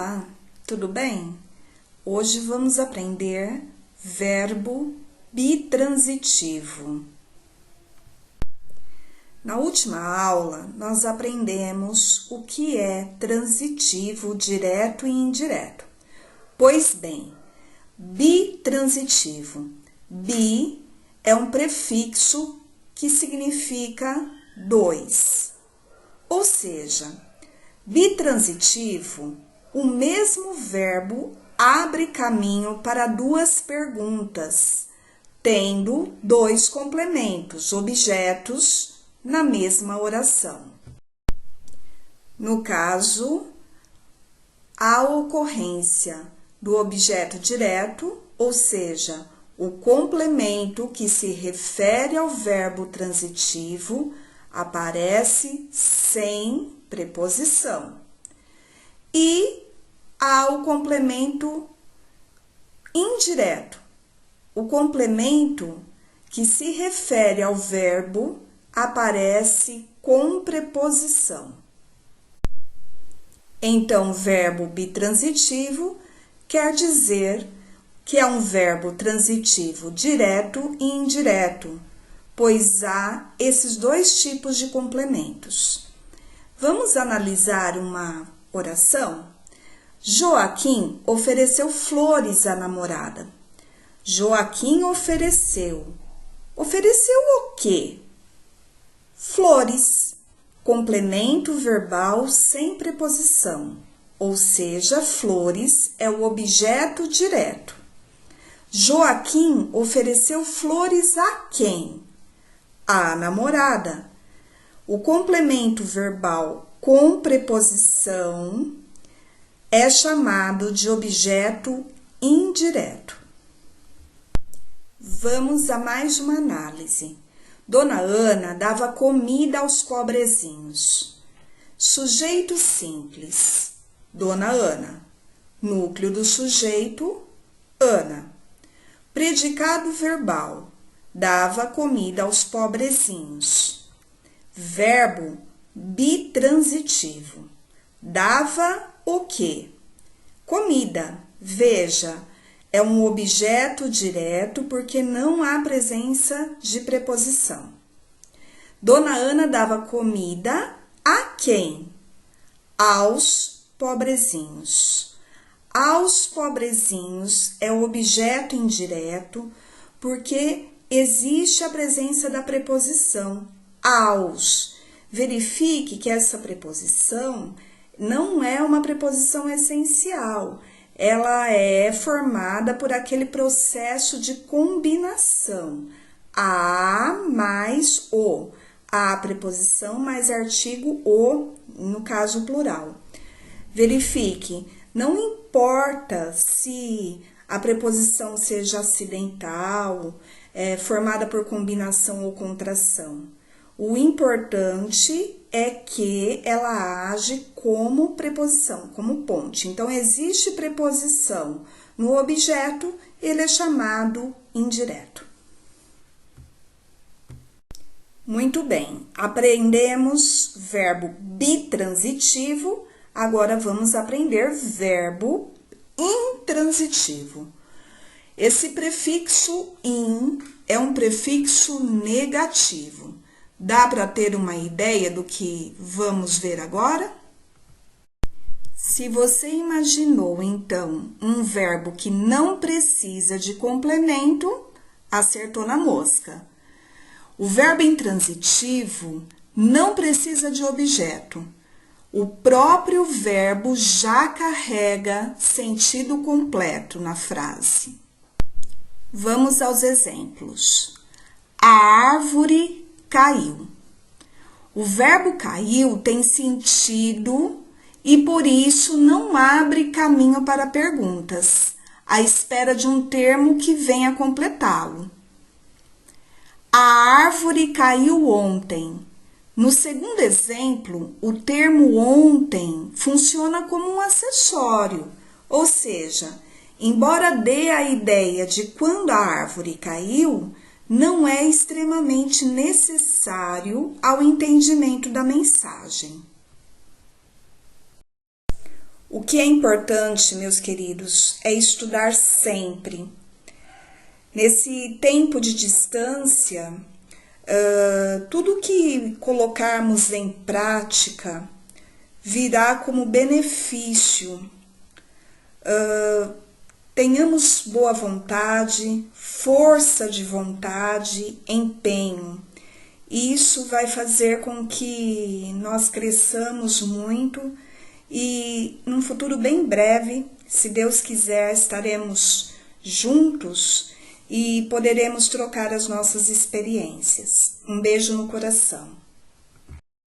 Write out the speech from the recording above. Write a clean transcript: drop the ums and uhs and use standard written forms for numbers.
Olá, tudo bem? Hoje vamos aprender verbo bitransitivo. Na última aula, nós aprendemos o que é transitivo, direto e indireto. Pois bem, bitransitivo. Bi é um prefixo que significa dois. Ou seja, bitransitivo, o mesmo verbo abre caminho para duas perguntas, tendo dois complementos, objetos, na mesma oração. No caso, a ocorrência do objeto direto, ou seja, o complemento que se refere ao verbo transitivo, aparece sem preposição. E há o complemento indireto. O complemento que se refere ao verbo aparece com preposição. Então, verbo bitransitivo quer dizer que é um verbo transitivo direto e indireto, pois há esses dois tipos de complementos. Vamos analisar uma oração? Joaquim ofereceu flores à namorada. Joaquim ofereceu. Ofereceu o quê? Flores. Complemento verbal sem preposição, ou seja, flores é o objeto direto. Joaquim ofereceu flores a quem? À namorada. O complemento verbal com preposição é chamado de objeto indireto. Vamos a mais uma análise. Dona Ana dava comida aos pobrezinhos. Sujeito simples. Dona Ana. Núcleo do sujeito, Ana. Predicado verbal. Dava comida aos pobrezinhos. Verbo bitransitivo. Dava o quê? Comida. Veja, é um objeto direto porque não há presença de preposição. Dona Ana dava comida a quem? Aos pobrezinhos. Aos pobrezinhos é o objeto indireto porque existe a presença da preposição aos. Verifique que essa preposição não é uma preposição essencial. Ela é formada por aquele processo de combinação. A mais o. A preposição mais artigo o, no caso plural. Verifique, não importa se a preposição seja acidental, formada por combinação ou contração. O importante é que ela age como preposição, como ponte. Então, existe preposição no objeto, ele é chamado indireto. Muito bem, aprendemos verbo bitransitivo, agora vamos aprender verbo intransitivo. Esse prefixo in é um prefixo negativo. Dá para ter uma ideia do que vamos ver agora? Se você imaginou, então, um verbo que não precisa de complemento, acertou na mosca. O verbo intransitivo não precisa de objeto. O próprio verbo já carrega sentido completo na frase. Vamos aos exemplos. A árvore caiu. O verbo caiu tem sentido e por isso não abre caminho para perguntas, à espera de um termo que venha completá-lo. A árvore caiu ontem. No segundo exemplo, o termo ontem funciona como um acessório, ou seja, embora dê a ideia de quando a árvore caiu, não é extremamente necessário ao entendimento da mensagem. O que é importante, meus queridos, é estudar sempre. Nesse tempo de distância, tudo que colocarmos em prática virá como benefício. Tenhamos boa vontade, força de vontade, empenho. Isso vai fazer com que nós cresçamos muito e num futuro bem breve, se Deus quiser, estaremos juntos e poderemos trocar as nossas experiências. Um beijo no coração.